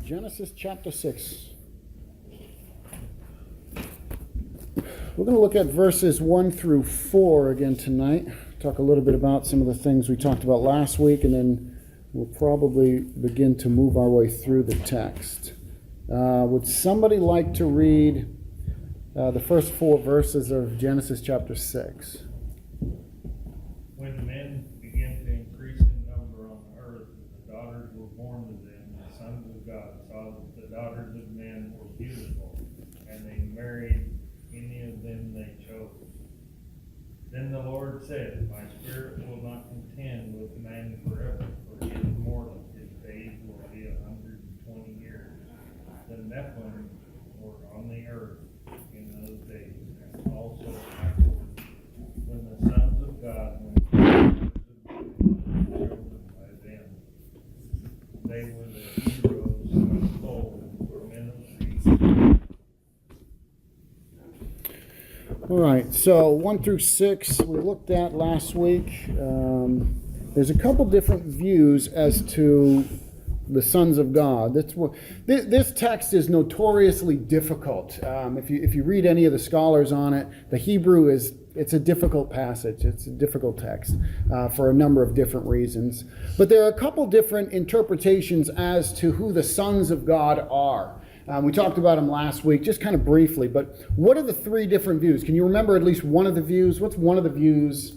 Genesis chapter 6. We're going to look at verses 1 through 4 again tonight. Talk a little bit about some of the things we talked about last week, and then we'll probably begin to move our way through the text. Would somebody like to read the first 4 verses of Genesis chapter 6? When the men began to increase in number on the earth, the daughters were born to them. The sons of God saw that the daughters of men were beautiful, and they married any of them they chose. Then the Lord said, My spirit will not contend with man forever, for he is mortal. His days will be 120 years. The Nephilim were on the earth in those days, and also afterwards, when the sons of God went children by them. They were the heroes of old, men of peace. All right, so 1 through 6 we looked at last week. There's a couple different views as to the sons of God. This text is notoriously difficult. If you read any of the scholars on it, the Hebrew it's a difficult passage. It's a difficult text for a number of different reasons. But there are a couple different interpretations as to who the sons of God are. We talked about them last week, just kind of briefly, but what are the 3 different views? Can you remember at least one of the views? What's one of the views?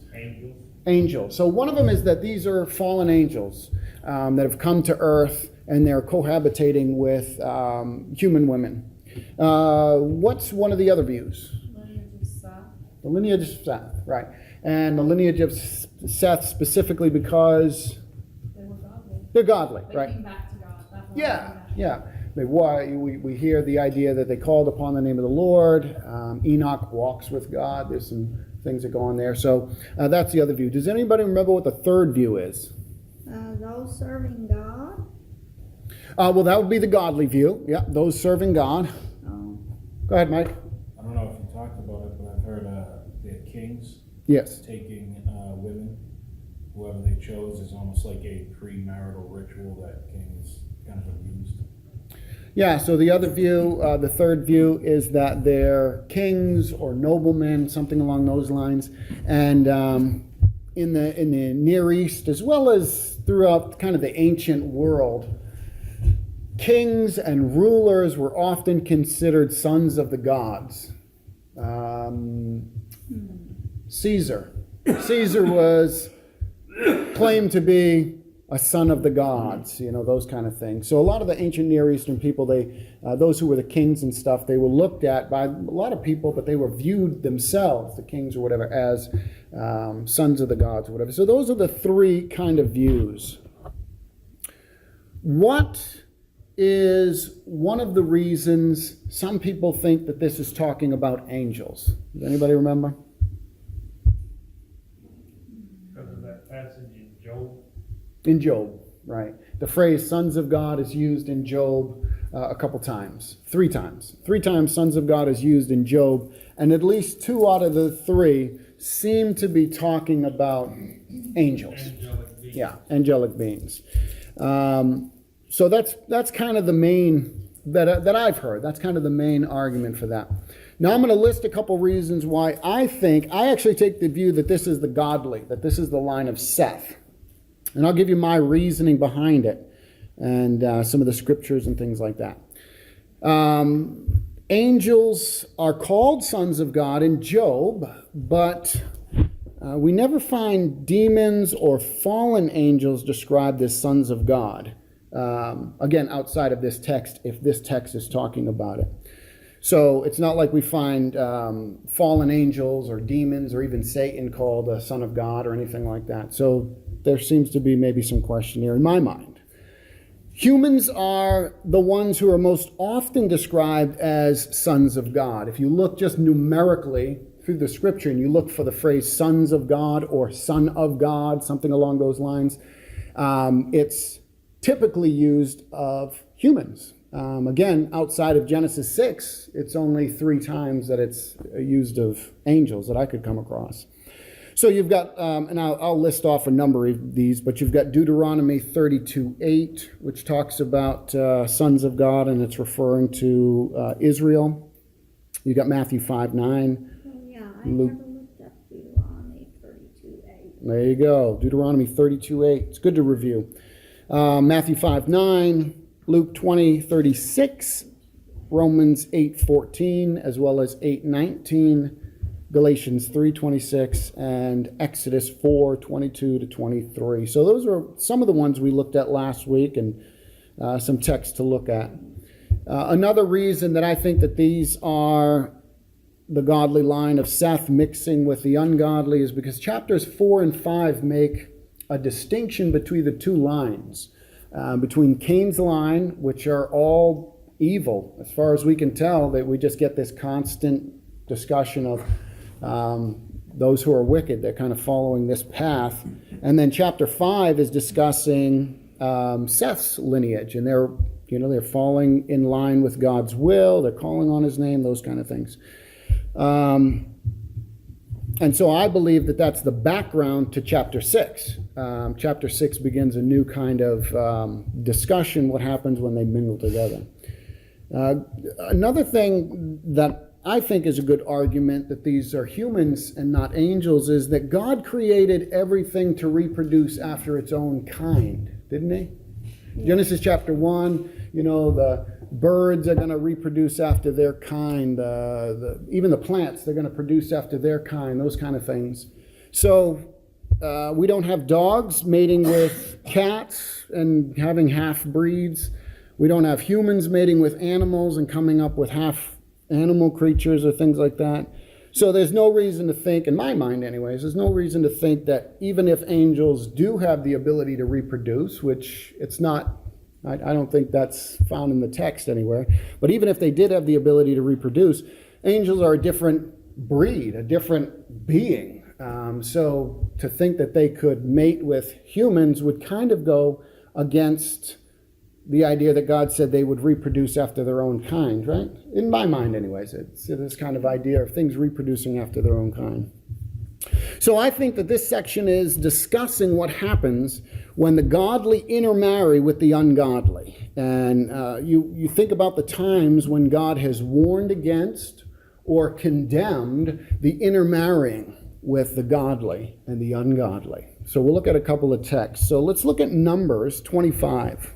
Angels. So one of them is that these are fallen angels that have come to earth and they're cohabitating with human women. What's one of the other views? Lineage of Seth. The lineage of Seth, right. And the lineage of Seth specifically because They were godly. they're godly, They right? came back to God. That's why Yeah. We hear the idea that they called upon the name of the Lord. Enoch walks with God. There's some things that go on there. So that's the other view. Does anybody remember what the third view is? Those serving God. Well, that would be the godly view. Yeah, those serving God. Go ahead, Mike. I don't know if you talked about it, but I've heard the kings Yes. taking women, whoever they chose, is almost like a premarital ritual that kings kind of abused. Yeah, so the other view, the third view, is that they're kings or noblemen, something along those lines. And in the Near East, as well as throughout kind of the ancient world, kings and rulers were often considered sons of the gods. Caesar was claimed to be a son of the gods, those kind of things. So a lot of the ancient Near Eastern people, those who were the kings and stuff, they were looked at by a lot of people, but they were viewed themselves, the kings or whatever, as sons of the gods or whatever. So those are the 3 kind of views. What is one of the reasons some people think that this is talking about angels? Does anybody remember? Because of that passage in Job. In Job, right. The phrase sons of God is used in Job a couple times. 3 times. 3 times sons of God is used in Job, and at least 2 out of the 3 seem to be talking about angels. Angelic beings. Yeah, angelic beings. So that's kind of the main, that I've heard, that's kind of the main argument for that. Now I'm going to list a couple reasons why I actually take the view that this is the godly, that this is the line of Seth. And I'll give you my reasoning behind it and some of the scriptures and things like that. Angels are called sons of God in Job, but we never find demons or fallen angels described as sons of God. Again, outside of this text, if this text is talking about it. So it's not like we find fallen angels or demons or even Satan called a son of God or anything like that. So there seems to be maybe some question here in my mind. Humans are the ones who are most often described as sons of God. If you look just numerically through the scripture and you look for the phrase sons of God or son of God, something along those lines, it's typically used of humans. Again, outside of Genesis 6, it's only 3 times that it's used of angels that I could come across. So you've got, and I'll list off a number of these, but you've got Deuteronomy 32:8, which talks about sons of God, and it's referring to Israel. You've got Matthew 5:9. Oh, yeah, I Luke. never looked up Deuteronomy 32:8. There you go, Deuteronomy 32:8. It's good to review. Matthew 5:9, Luke 20:36, Romans 8:14, as well as 8:19. Galatians 3:26 and Exodus 4:22 to 23. So those are some of the ones we looked at last week, and some text to look at. Another reason that I think that these are the godly line of Seth mixing with the ungodly is because chapters 4 and 5 make a distinction between the two lines, between Cain's line, which are all evil as far as we can tell, that we just get this constant discussion of those who are wicked. They're kind of following this path. And then chapter 5 is discussing Seth's lineage, and they're falling in line with God's will. They're calling on his name, those kind of things. And so I believe that that's the background to chapter 6. Chapter 6 begins a new kind of discussion, what happens when they mingle together. Another thing that I think is a good argument that these are humans and not angels is that God created everything to reproduce after its own kind, didn't he? Genesis chapter 1, the birds are going to reproduce after their kind. Even the plants, they're going to produce after their kind, those kind of things. So we don't have dogs mating with cats and having half-breeds. We don't have humans mating with animals and coming up with half-animal creatures or things like that. So there's no reason to think, in my mind anyways, there's no reason to think that even if angels do have the ability to reproduce, which it's not, I don't think that's found in the text anywhere, but even if they did have the ability to reproduce, angels are a different breed, a different being. So to think that they could mate with humans would kind of go against the idea that God said they would reproduce after their own kind, right? In my mind anyways, it's this kind of idea of things reproducing after their own kind. So I think that this section is discussing what happens when the godly intermarry with the ungodly. And you think about the times when God has warned against or condemned the intermarrying with the godly and the ungodly. So we'll look at a couple of texts. So let's look at Numbers 25.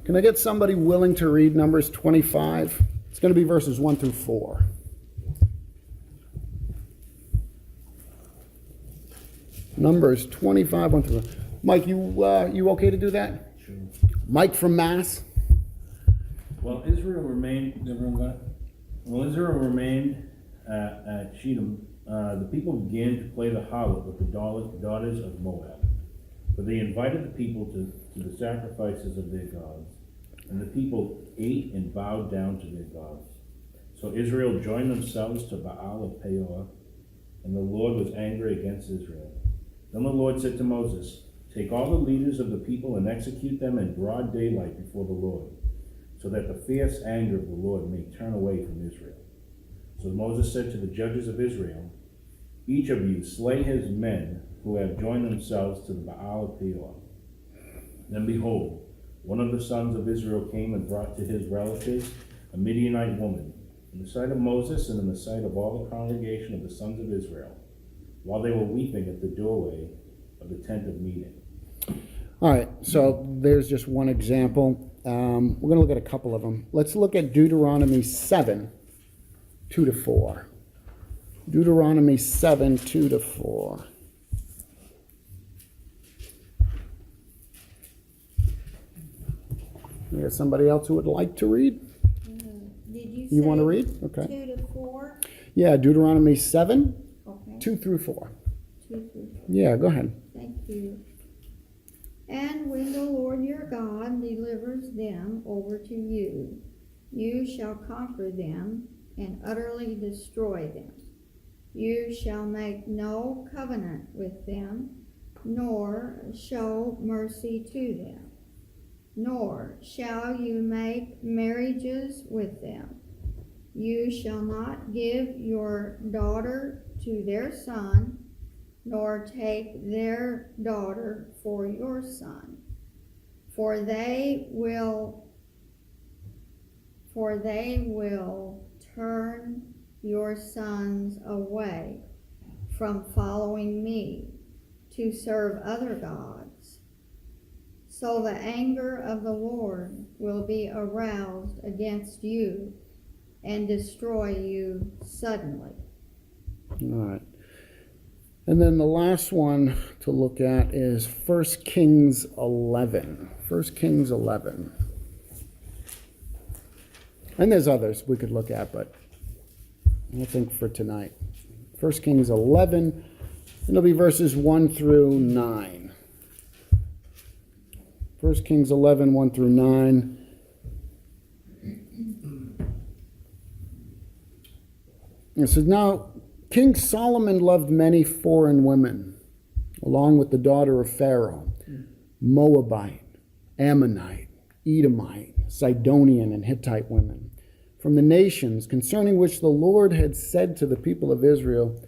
Can I get somebody willing to read Numbers 25? It's going to be verses 1 through 4. Numbers 25, 1 through 4. Mike, you okay to do that? Sure. Mike from Mass. While Israel remained at Shittim, the people began to play the harlot with the daughters of Moab. For they invited the people to the sacrifices of their gods, and the people ate and bowed down to their gods. So Israel joined themselves to Baal of Peor, and the Lord was angry against Israel. Then the Lord said to Moses, "Take all the leaders of the people and execute them in broad daylight before the Lord, so that the fierce anger of the Lord may turn away from Israel." So Moses said to the judges of Israel, "Each of you slay his men who have joined themselves to the Baal of Peor." Then behold, one of the sons of Israel came and brought to his relatives a Midianite woman, in the sight of Moses and in the sight of all the congregation of the sons of Israel, while they were weeping at the doorway of the tent of meeting. All right, so there's just one example. We're going to look at a couple of them. Let's look at Deuteronomy 7, 2 to 4. Deuteronomy 7, 2 to 4. We got somebody else who would like to read? Did you You say want to read? Okay. 2 to 4? Yeah, Deuteronomy 7, Okay. 2 through 4. 2 through 4. Yeah, go ahead. Thank you. And when the Lord your God delivers them over to you, you shall conquer them and utterly destroy them. You shall make no covenant with them, nor show mercy to them, nor shall you make marriages with them. You shall not give your daughter to their son, nor take their daughter for your son, for they will turn your sons away from following me to serve other gods. So the anger of the Lord will be aroused against you and destroy you suddenly. All right. And then the last one to look at is 1 Kings 11. 1 Kings 11. And there's others we could look at, but I think for tonight. 1 Kings 11, it'll be verses 1 through 9. 1 Kings 11, 1 through 9. It says, now King Solomon loved many foreign women, along with the daughter of Pharaoh, Moabite, Ammonite, Edomite, Sidonian, and Hittite women, from the nations concerning which the Lord had said to the people of Israel,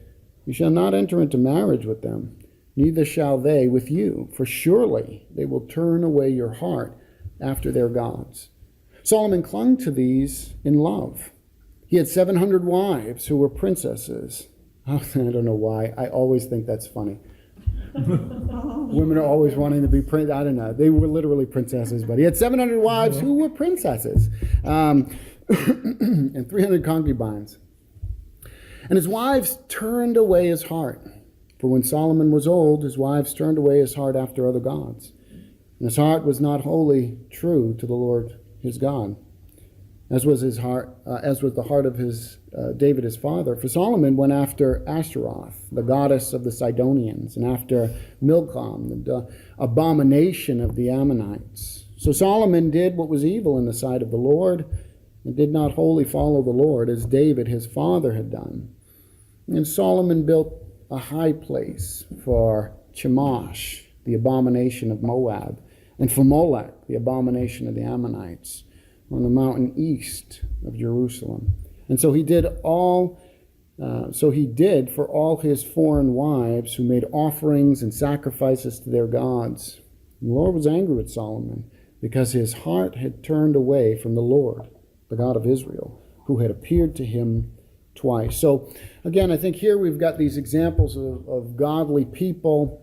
you shall not enter into marriage with them, neither shall they with you, for surely they will turn away your heart after their gods. Solomon clung to these in love. He had 700 wives who were princesses. I don't know why. I always think that's funny. Women are always wanting to be I don't know. They were literally princesses, but he had 700 wives who were princesses, and 300 concubines. And his wives turned away his heart. For when Solomon was old, his wives turned away his heart after other gods. And his heart was not wholly true to the Lord his God, as was his heart, as was the heart of his David his father. For Solomon went after Ashtaroth, the goddess of the Sidonians, and after Milcom, the abomination of the Ammonites. So Solomon did what was evil in the sight of the Lord, and did not wholly follow the Lord, as David his father had done. And Solomon built a high place for Chemosh, the abomination of Moab, and for Molech, the abomination of the Ammonites, on the mountain east of Jerusalem. And so he did for all his foreign wives who made offerings and sacrifices to their gods. And the Lord was angry with Solomon because his heart had turned away from the Lord, the God of Israel, who had appeared to him twice. So again, I think here we've got these examples of godly people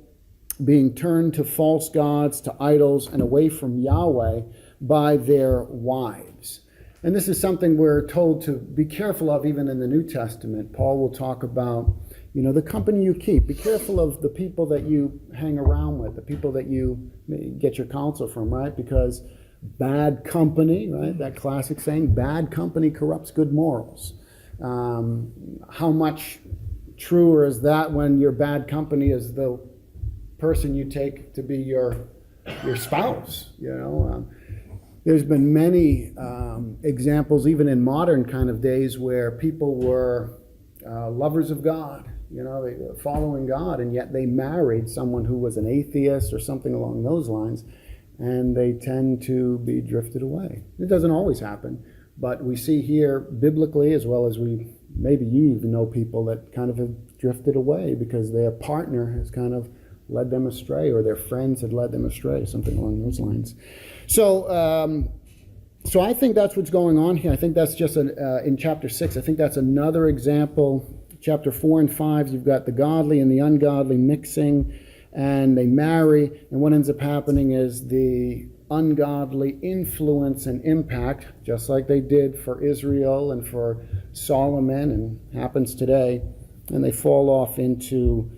being turned to false gods, to idols, and away from Yahweh by their wives. And this is something we're told to be careful of even in the New Testament. Paul will talk about, the company you keep. Be careful of the people that you hang around with, the people that you get your counsel from, right? Because bad company, right? That classic saying, bad company corrupts good morals. How much truer is that when your bad company is the person you take to be your spouse? There's been many examples, even in modern kind of days, where people were lovers of God, they were following God, and yet they married someone who was an atheist or something along those lines, and they tend to be drifted away. It doesn't always happen, but we see here biblically, as well as maybe you even know people that kind of have drifted away because their partner has kind of led them astray, or their friends had led them astray, something along those lines. So I think that's what's going on here. I think that's just in chapter 6. I think that's another example. Chapter 4 and 5, you've got the godly and the ungodly mixing, and they marry, and what ends up happening is the ungodly influence and impact, just like they did for Israel and for Solomon, and happens today, and they fall off into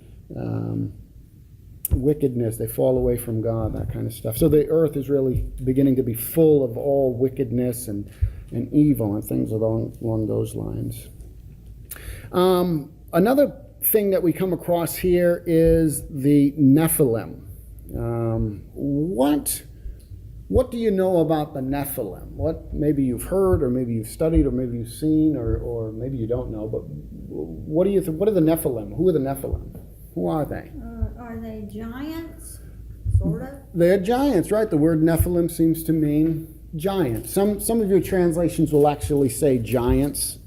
wickedness. They fall away from God, that kind of stuff. So the earth is really beginning to be full of all wickedness and evil and things along those lines. Another thing that we come across here is the Nephilim. What do you know about the Nephilim? What maybe you've heard, or maybe you've studied, or maybe you've seen, or maybe you don't know, but what do you think? What are the Nephilim? Who are the Nephilim? Who are they? Are they giants? Sort of? They're giants, right? The word Nephilim seems to mean giant. Some of your translations will actually say giants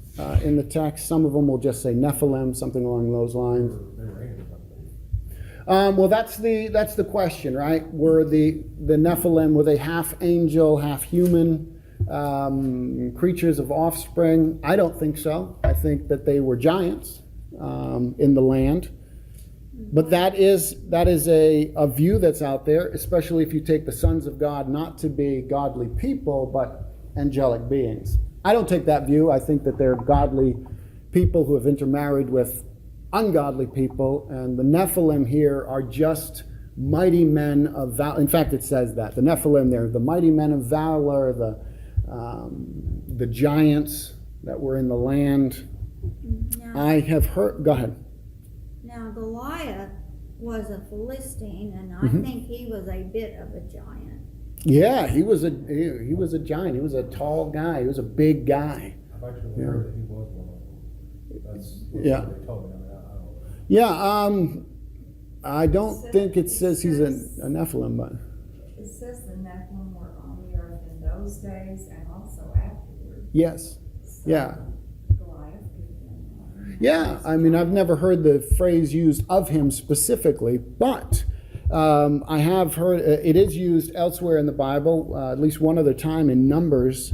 in the text. Some of them will just say Nephilim, something along those lines. Well, that's the question, right? Were the Nephilim, were they half angel, half human, creatures of offspring? I don't think so. I think that they were giants in the land. But that is a view that's out there, especially if you take the sons of God not to be godly people, but angelic beings. I don't take that view. I think that they're godly people who have intermarried with ungodly people, and the Nephilim here are just mighty men of valor. In fact, it says that. The Nephilim, they're the mighty men of valor, the giants that were in the land. Now, I have heard, go ahead. now Goliath was a Philistine, and I Mhm. think he was a bit of a giant. Yeah, he was a giant. He was a tall guy. He was a big guy. I've actually Yeah. heard that he was one of them. That's Yeah. what they told me. I mean, I don't know. Yeah, I don't think it says he's a Nephilim, but It says the Nephilim were on the earth in those days and also afterward. yes, So yeah. Goliath could have been one. Yeah, I mean, I've never heard the phrase used of him specifically, but I have heard it is used elsewhere in the Bible, at least one other time in Numbers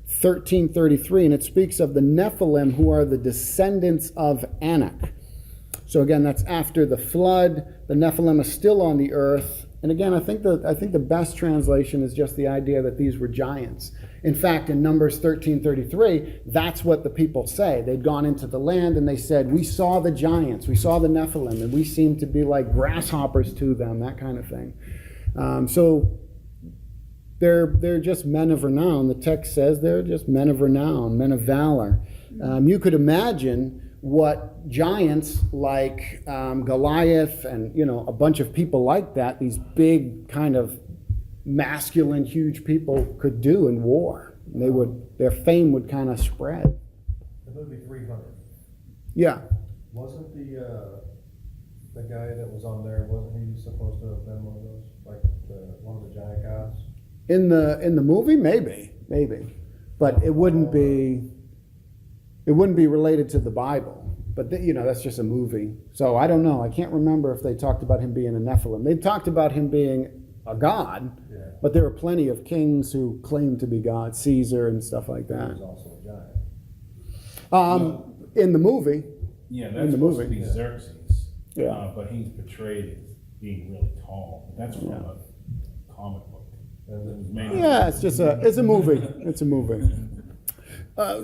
13:33, and it speaks of the Nephilim who are the descendants of Anak. So again, that's after the flood. The Nephilim are still on the earth. And again, I think the best translation is just the idea that these were giants. In fact, in Numbers 13:33, that's what the people say. They'd gone into the land and they said, "We saw the giants, we saw the Nephilim, and we seemed to be like grasshoppers to them," that kind of thing. So they're just men of renown. The text says they're just men of renown, men of valor. You could imagine what giants like Goliath and a bunch of people like that, these big kind of masculine, huge people could do in war. Their fame would kind of spread. The movie 300. Yeah. Wasn't the guy that was on there, wasn't he supposed to have been one of those? Like one of the giant guys? In the movie, maybe, but it wouldn't be related to the Bible. But that's just a movie, so I don't know. I can't remember if they talked about him being a Nephilim. They talked about him being a god, Yeah. but there were plenty of kings who claimed to be God, Caesar and stuff like He that. was also a giant. In the movie, Yeah, In that's the supposed to movie. be Xerxes. Yeah. But he's portrayed as being really tall. That's from Yeah. a comic book. And It was then- made- yeah, it's a movie. It's a movie.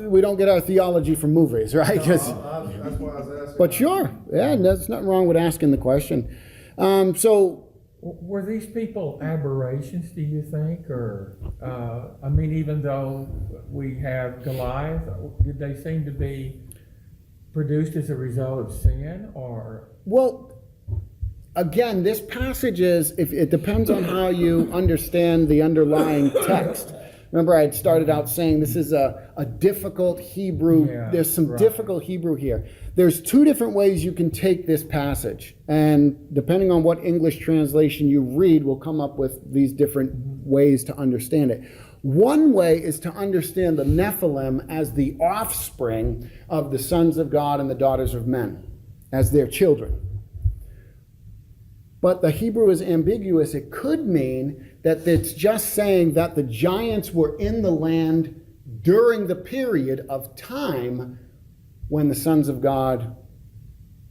We don't get our theology from movies, right? 'Cause- That's why I was asking. But sure, yeah, there's nothing wrong with asking the question. So, Were these people aberrations, do you think? Or, I mean, even though we have Goliath, did they seem to be produced as a result of sin? Or, well, again, this passage is, if it depends on how you understand the underlying text. Remember, I had started out saying this is a difficult Hebrew. Yeah, There's some right. difficult Hebrew here. There's two different ways you can take this passage. And depending on what English translation you read, will come up with these different ways to understand it. One way is to understand the Nephilim as the offspring of the sons of God and the daughters of men, as their children. But the Hebrew is ambiguous. It could mean that it's just saying that the giants were in the land during the period of time when the sons of God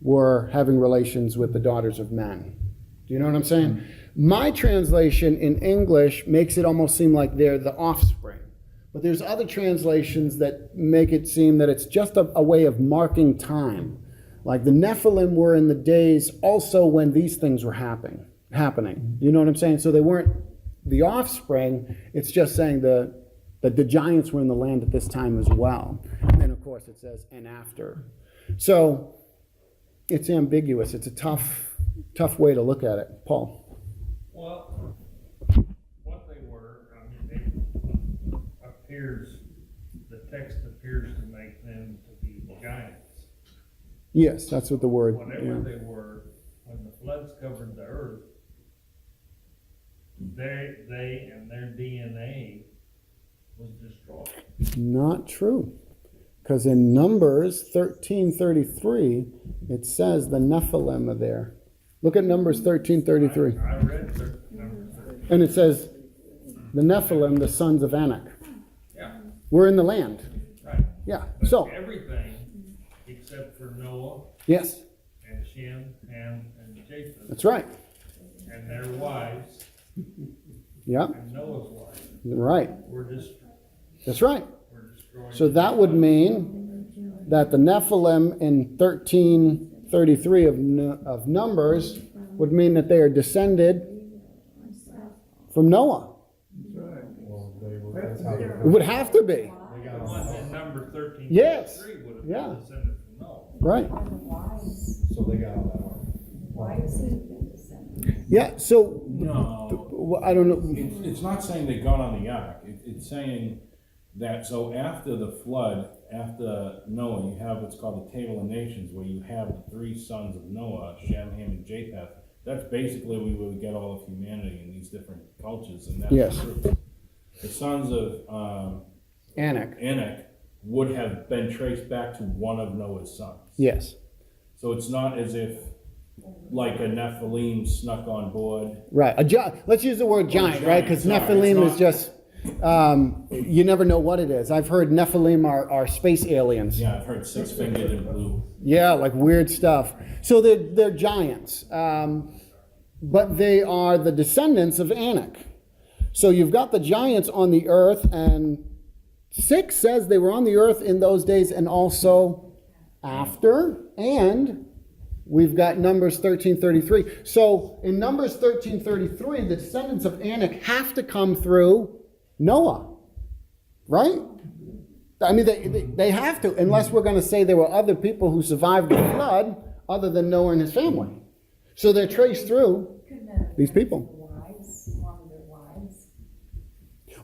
were having relations with the daughters of men. Do you know what I'm saying? My translation in English makes it almost seem like they're the offspring. But there's other translations that make it seem that it's just a way of marking time. Like the Nephilim were in the days also when these things were happening. You know what I'm saying? So they weren't the offspring. It's just saying that the giants were in the land at this time as well. And then, of course, it says, and after. So it's ambiguous. It's a tough way to look at it. Paul? Well, what they were, the text appears to make them to be giants. Yes, that's what the word. Whatever Yeah. they were, when the floods covered the earth, they and their DNA was destroyed. Not true. Because in Numbers 13:33, it says the Nephilim are there. Look at Numbers 13:33. I read number 13. And it says, the Nephilim, the sons of Anak. Yeah, We're in the land. right. Yeah. But So, everything except for Noah yes, and Shem, Ham, and Japheth, that's right. and their wives, Yeah, and Noah's wife, right. That's right. were destroyed. So that would mean that the Nephilim in 13:33 of Numbers would mean that they are descended from Noah. Well, they were, that's how It would have to be. they got The on. one in number 13, Yes. 33 would have Yeah. been descended from Noah. Right. Or the wives, So they got on that ark. wives would have been descended. Yeah, so, No, well, I don't know. it's not saying they got on the ark. It's saying that, so after the flood, after Noah, you have what's called the Table of Nations, where you have the three sons of Noah, Shem, Ham, and Japheth. That's basically where we would get all of humanity in these different cultures and that Yes. group. The sons of Anak. Anak would have been traced back to one of Noah's sons. Yes. So it's not as if like a Nephilim snuck on board. Right. Let's use the word giant, right? Because Sorry, Nephilim it's is just, you never know what it is. I've heard Nephilim are space aliens. Yeah, I've heard six-fingered and blue. Yeah, like weird stuff. So they're giants. But they are the descendants of Anak. So you've got the giants on the earth, and 6 says they were on the earth in those days and also after, and we've got Numbers 13:33. So in Numbers 13:33, the descendants of Anak have to come through Noah, right? I mean, they have to, unless we're going to say there were other people who survived the flood other than Noah and his family. So they're traced through Couldn't have these been people. wives, one of their wives.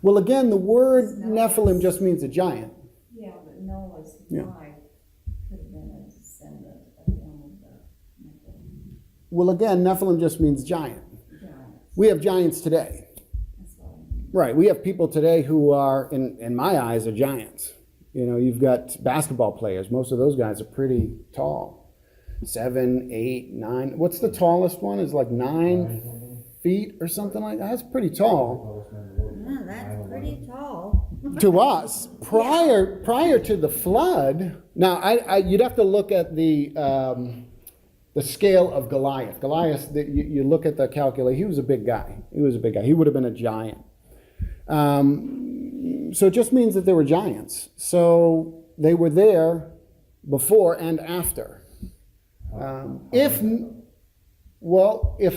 Well, again, the word Nephilim just means a giant. Yeah, but Noah's Yeah. wife could have been a descendant of one of the Nephilim Well, again, Nephilim just means giant. giants. We have giants today. That's what I mean. Right. We have people today who are, in my eyes, are giants. You know, you've got basketball players. Most of those guys are pretty tall. 7, 8, 9. What's the tallest one? Is like 9 feet or something like that. That's pretty tall. Yeah, that's pretty tall. To us, prior to the flood. Now, you'd have to look at the scale of Goliath. Goliath, you look at the calculation. He was a big guy. He would have been a giant. So it just means that they were giants. So they were there before and after. If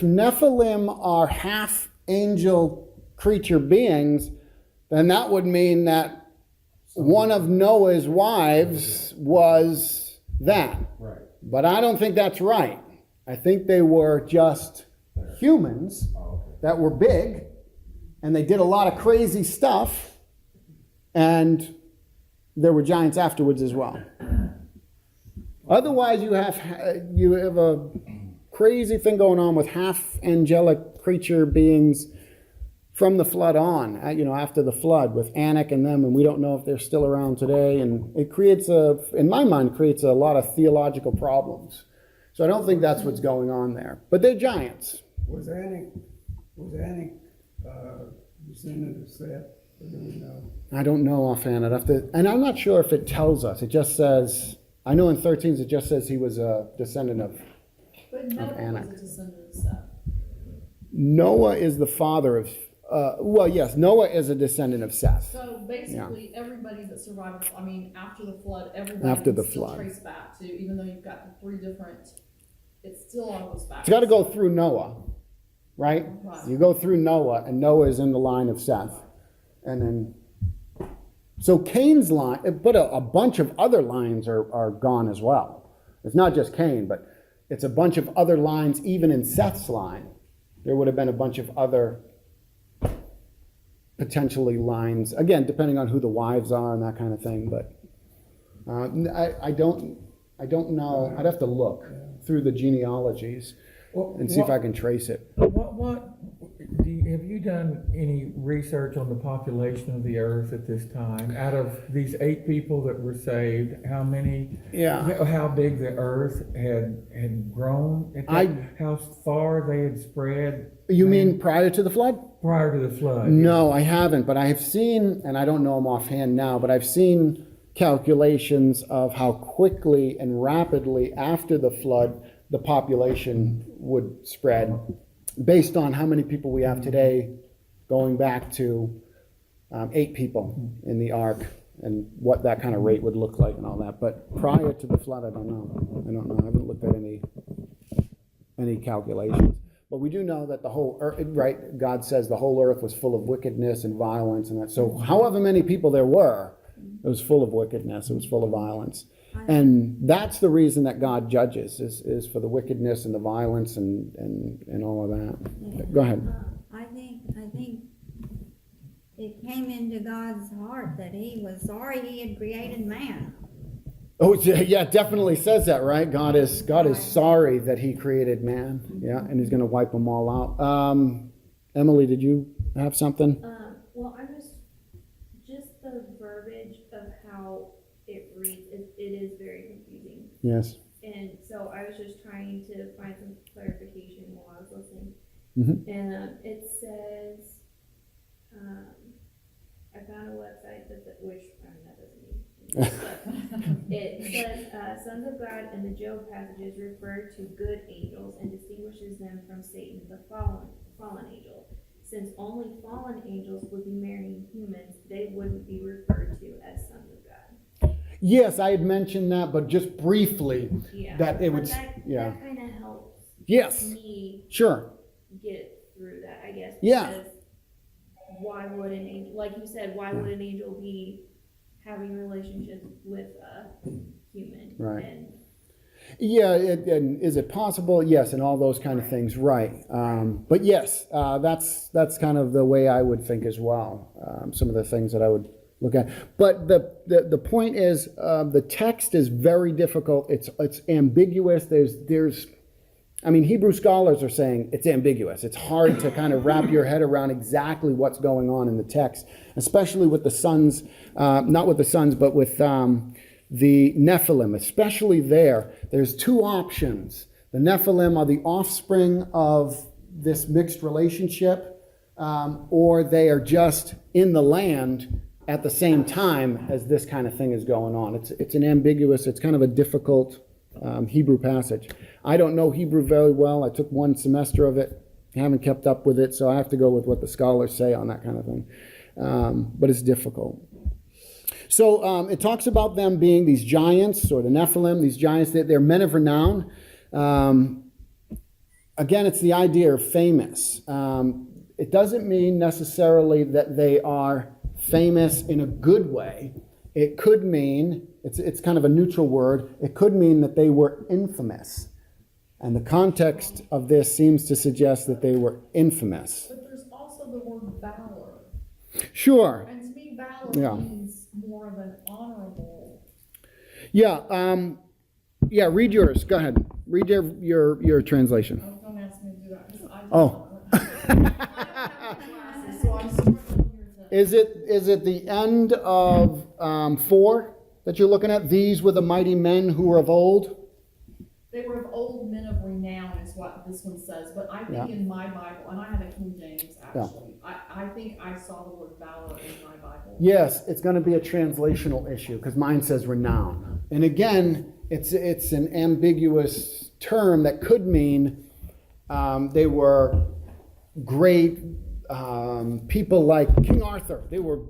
Nephilim are half angel creature beings, then that would mean that one of Noah's wives was that. Right. But I don't think that's right. I think they were just humans Oh, okay. that were big, and they did a lot of crazy stuff, and there were giants afterwards as well. Otherwise, you have a crazy thing going on with half angelic creature beings from the flood on, after the flood with Anak and them, and we don't know if they're still around today, and it in my mind, creates a lot of theological problems. So I don't think that's what's going on there. But they're giants. Was Anak descendant of Seth? Or do we know? I don't know offhand. And I'm not sure if it tells us. It just says, I know in 13 it just says he was a descendant of But Noah Anak. was a descendant of Seth. Noah is the father of, yes, Noah is a descendant of Seth. So basically, everybody that survived, after the flood, everybody After can the still flood. trace back to, even though you've got the 3 different, it still all goes back. It's got to go through Noah, right? Right. You go through Noah, and Noah is in the line of Seth. And then, so Cain's line, but a bunch of other lines are gone as well. It's not just Cain, but it's a bunch of other lines, even in Seth's line. There would have been a bunch of other potentially lines, again, depending on who the wives are and that kind of thing. But I don't know. I'd have to look through the genealogies and see if I can trace it. What Have you done any research on the population of the earth at this time? Out of these 8 people that were saved, how many? Yeah. How big the earth had grown? At that, I- how far they had spread? You mean prior to the flood? Prior to the flood? No, I haven't, but I have seen, and I don't know them offhand now, but I've seen calculations of how quickly and rapidly after the flood the population would spread based on how many people we have today, going back to 8 people in the ark and what that kind of rate would look like and all that. But prior to the flood, I don't know. I haven't looked at any calculations. But we do know that the whole earth, right, God says the whole earth was full of wickedness and violence and that. So however many people there were, it was full of wickedness, it was full of violence. And that's the reason that God judges, is for the wickedness and the violence and all of that. Go ahead. I think it came into God's heart that he was sorry he had created man. Oh, yeah, it definitely says that, right? God is sorry that he created man. Yeah, and he's going to wipe them all out. Emily, did you have something? Well, I was just the verbiage of how it reads. It is very confusing, Yes. and so I was just trying to find some clarification while I was listening. Mhm. And it says, I found a website which that doesn't mean. But it says, sons of God in the Job passages refer to good angels and distinguishes them from Satan, the fallen angel. Since only fallen angels would be marrying humans, they wouldn't be referred to as sons of God. Yes, I had mentioned that, but just briefly, Yeah. that it But would, that kind of helps Yes, me sure. get through that, I guess. Yeah. Because why would an angel, like you said, why would an angel be having relationships with a human? Right. And Yeah, and is it possible? Yes, and all those kind of things, right. But yes, that's kind of the way I would think as well, some of the things that I would look at. But the point is, the text is very difficult. It's ambiguous. There's I mean, Hebrew scholars are saying it's ambiguous. It's hard to kind of wrap your head around exactly what's going on in the text, especially with the sons, not with the sons, but with the Nephilim, especially there's 2 options. The Nephilim are the offspring of this mixed relationship, or they are just in the land at the same time as this kind of thing is going on. It's an ambiguous, it's kind of a difficult Hebrew passage. I don't know Hebrew very well. I took 1 semester of it, haven't kept up with it, so I have to go with what the scholars say on that kind of thing. But it's difficult. So it talks about them being these giants, or the Nephilim, these giants, they're men of renown. Again, it's the idea of famous. It doesn't mean necessarily that they are famous in a good way. It could mean, it's kind of a neutral word, it could mean that they were infamous. And the context of this seems to suggest that they were infamous. But there's also the word valor. Sure. And to me, valor Yeah. means more of an honorable. Yeah, read yours. Go ahead. Read your translation. Oh, don't ask me to do that, 'cause I Oh. So I'm struggling here to. Is it the end of 4 that you're looking at? These were the mighty men who were of old. They were of old men of renown is what this one says, but I think Yeah. in my Bible, and I have a King James actually, I think I saw the word valor in my Bible. Yes, it's going to be a translational issue because mine says renown. And again, it's an ambiguous term that could mean they were great people like King Arthur. They were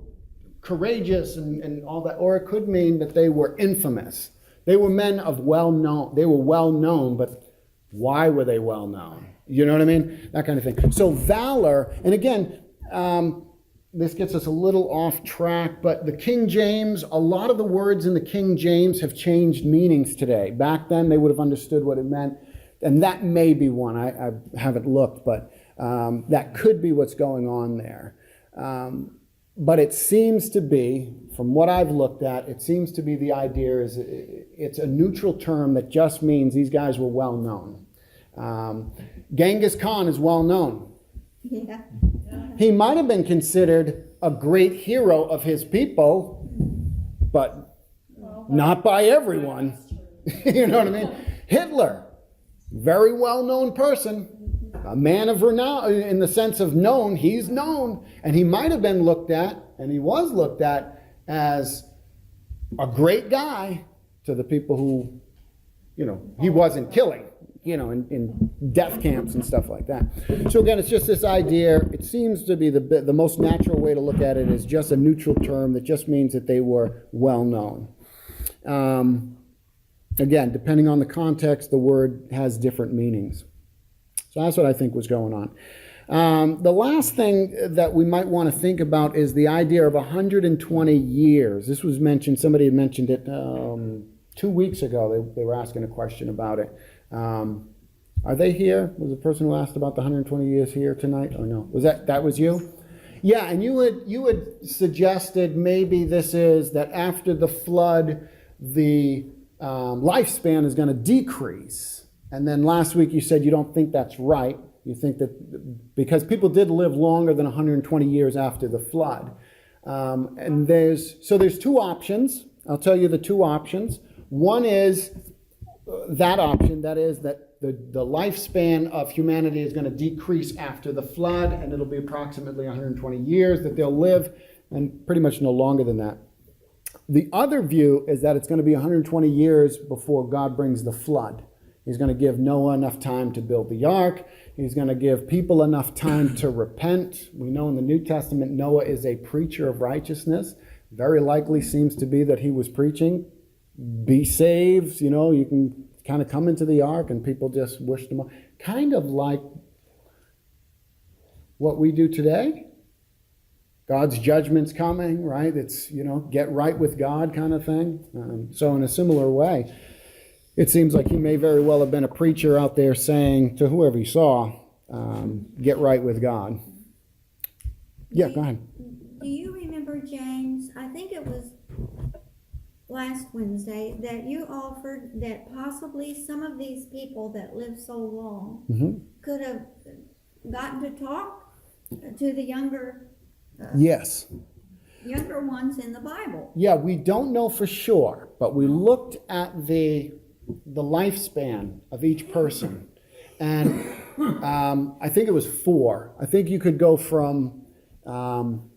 courageous and all that. Or it could mean that they were infamous. They were men of well-known. They were well-known, but why were they well-known? You know what I mean? That kind of thing. So valor, and again, this gets us a little off track, but the King James, a lot of the words in the King James have changed meanings today. Back then, they would have understood what it meant, and that may be one. I haven't looked, but that could be what's going on there. But it seems to be, from what I've looked at, it seems to be the idea is it's a neutral term that just means these guys were well known. Genghis Khan is well known. Yeah. He might have been considered a great hero of his people, but not by everyone. You know what I mean? Hitler, very well-known person, a man of renown in the sense of known. He's known, and he might have been looked at, and he was looked at as a great guy to the people who, you know, he wasn't killing, you know, in death camps and stuff like that. So again, it's just this idea. It seems to be the most natural way to look at it is just a neutral term that just means that they were well-known. Again, depending on the context, the word has different meanings. So that's what I think was going on. The last thing that we might want to think about is the idea of 120 years. This was mentioned, somebody had mentioned it 2 weeks ago. They were asking a question about it. Are they here? Was the person who asked about the 120 years here tonight or no? Was that was you? Yeah, and you had suggested maybe this is that after the flood, the lifespan is going to decrease. And then last week you said you don't think that's right. You think that because people did live longer than 120 years after the flood. And there's two options. I'll tell you the two options. One is that option, that is that the lifespan of humanity is going to decrease after the flood, and it'll be approximately 120 years that they'll live, and pretty much no longer than that. The other view is that it's going to be 120 years before God brings the flood. He's going to give Noah enough time to build the ark. He's going to give people enough time to repent. We know in the New Testament Noah is a preacher of righteousness. Very likely seems to be that he was preaching, be saved, you know, you can kind of come into the ark and people just wish them, kind of like what we do today. God's judgment's coming, right? It's, you know, get right with God kind of thing. So in a similar way, it seems like he may very well have been a preacher out there saying to whoever he saw, get right with God. Yeah, go ahead. Do you remember, James, I think it was last Wednesday, that you offered that possibly some of these people that live so long could have gotten to talk to the younger Yes. younger ones in the Bible? Yeah, we don't know for sure, but we looked at the lifespan of each person, and I think it was 4. I think you could go from Adam,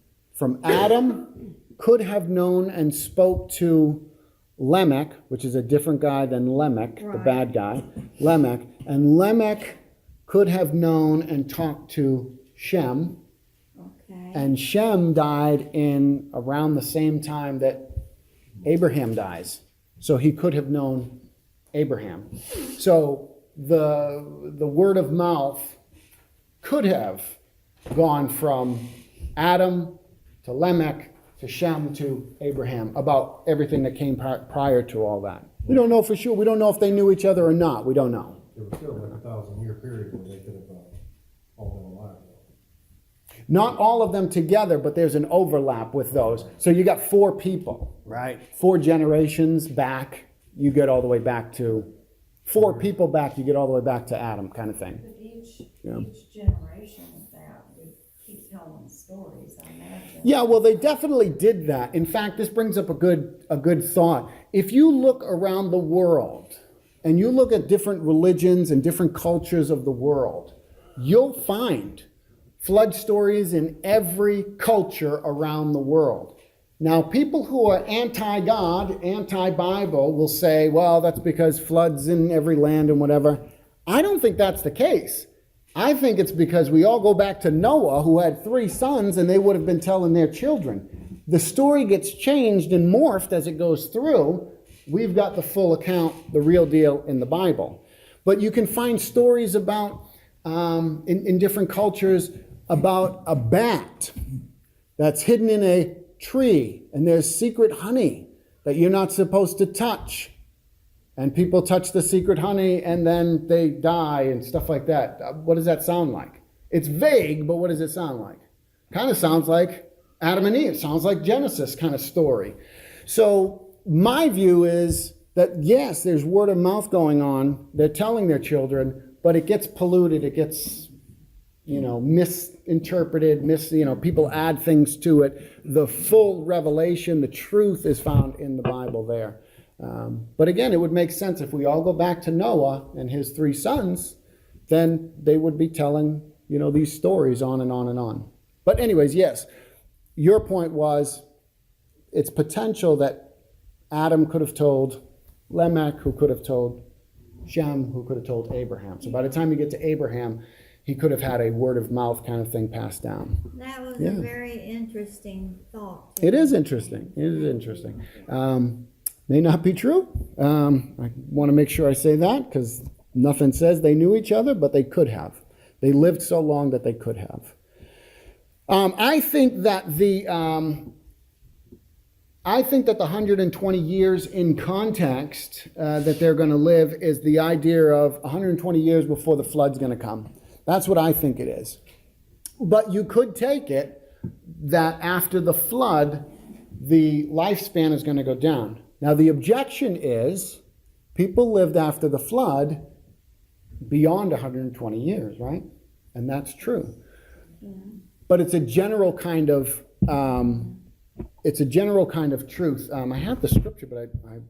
could have known and spoke to Lamech, which is a different guy than Lamech, the Right. bad guy, Lamech, and Lamech could have known and talked to Shem, Okay. and Shem died in around the same time that Abraham dies. So he could have known Abraham. So the word of mouth could have gone from Adam to Lamech to Shem to Abraham about everything that came prior to all that. We don't know for sure. We don't know if they knew each other or not. We don't know. There was still like a 1,000-year period where they could have all been alive. Not all of them together, but there's an overlap with those. So you got 4 people, right? 4 generations back, you get all the way back to 4 people back, you get all the way back to Adam, kind of thing. But each generation of that would keep telling stories, I imagine. Yeah, well, they definitely did that. In fact, this brings up a good thought. If you look around the world and you look at different religions and different cultures of the world, you'll find flood stories in every culture around the world. Now, people who are anti-God, anti-Bible will say, well, that's because floods in every land and whatever. I don't think that's the case. I think it's because we all go back to Noah, who had 3 sons, and they would have been telling their children. The story gets changed and morphed as it goes through. We've got the full account, the real deal in the Bible. But you can find stories about, in different cultures, about a bat that's hidden in a tree, and there's secret honey that you're not supposed to touch. And people touch the secret honey and then they die and stuff like that. What does that sound like? It's vague, but what does it sound like? Kind of sounds like Adam and Eve. It sounds like Genesis kind of story. So my view is that yes, there's word of mouth going on. They're telling their children, but it gets polluted. It gets misinterpreted, people add things to it. The full revelation, the truth is found in the Bible there. But again, it would make sense if we all go back to Noah and his 3 sons, then they would be telling, these stories on and on and on. But anyways, yes, your point was it's potential that Adam could have told Lamech, who could have told Shem, who could have told Abraham. So by the time you get to Abraham, he could have had a word of mouth kind of thing passed down. That was Yeah. a very interesting thought. It is interesting. It is interesting. May not be true. I want to make sure I say that because nothing says they knew each other, but they could have. They lived so long that they could have. I think that the 120 years in context that they're going to live is the idea of 120 years before the flood's going to come. That's what I think it is. But you could take it that after the flood, the lifespan is going to go down. Now, the objection is people lived after the flood beyond 120 years, right? And that's true. But it's a general kind of truth. I have the scripture, but I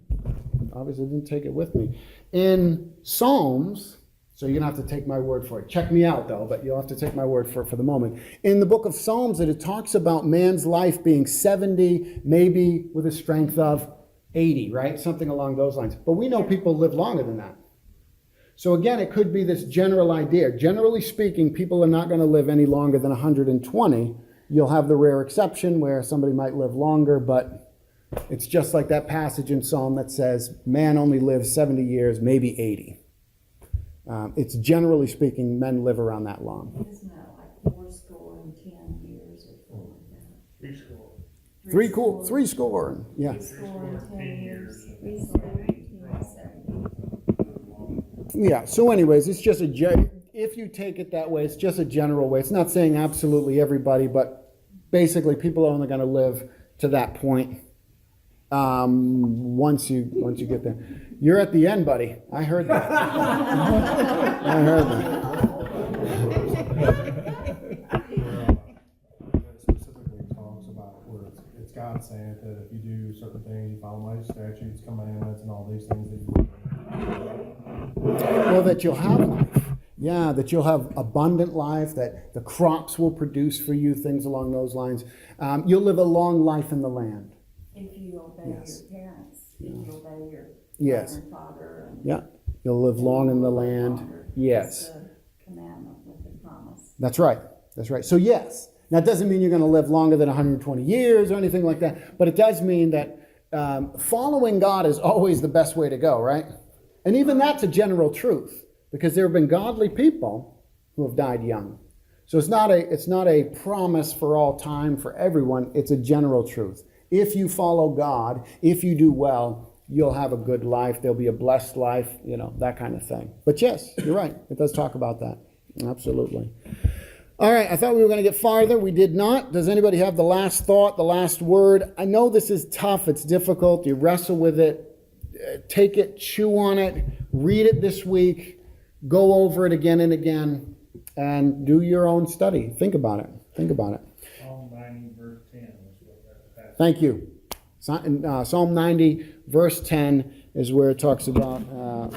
obviously didn't take it with me. In Psalms, so you're going to have to take my word for it. Check me out, though, but you'll have to take my word for it for the moment. In the book of Psalms, it talks about man's life being 70, maybe with a strength of 80, right? Something along those lines. But we know people live longer than that. So again, it could be this general idea. Generally speaking, people are not going to live any longer than 120. You'll have the rare exception where somebody might live longer, but it's just like that passage in Psalm that says, man only lives 70 years, maybe 80. It's generally speaking, men live around that long. Isn't that like 410 years or something like that? 3 score. Three score, yeah. 10 years. 70. Yeah, so anyways, it's just if you take it that way, it's just a general way. It's not saying absolutely everybody, but basically people are only going to live to that point once you get there. You're at the end, buddy. I heard that. I heard that. It specifically talks about where it's God saying that if you do certain things, you follow my statutes, commandments, and all these things that you do. Well, that you'll have life. Yeah, that you'll have abundant life, that the crops will produce for you, things along those lines. You'll live a long life in the land. If you obey Yes. your parents, if you obey your Yes. mother and father. And Yeah, you'll live long in the land. Yes. It's a commandment with the promise. That's right. That's right. So yes, now it doesn't mean you're going to live longer than 120 years or anything like that, but it does mean that following God is always the best way to go, right? And even that's a general truth, because there have been godly people who have died young. So it's not a promise for all time for everyone. It's a general truth. If you follow God, if you do well, you'll have a good life. There'll be a blessed life, that kind of thing. But yes, you're right. It does talk about that. Absolutely. All right, I thought we were going to get farther. We did not. Does anybody have the last thought, the last word? I know this is tough. It's difficult. You wrestle with it. Take it, chew on it, read it this week, go over it again and again, and do your own study. Think about it. Think about it. Psalm 90, verse 10 is what that passage. Thank you. Psalm 90, verse 10 is where it talks about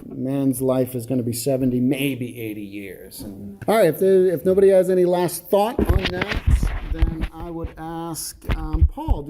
man's life is going to be 70, maybe 80 years. All right, if nobody has any last thought on that, then I would ask Paul.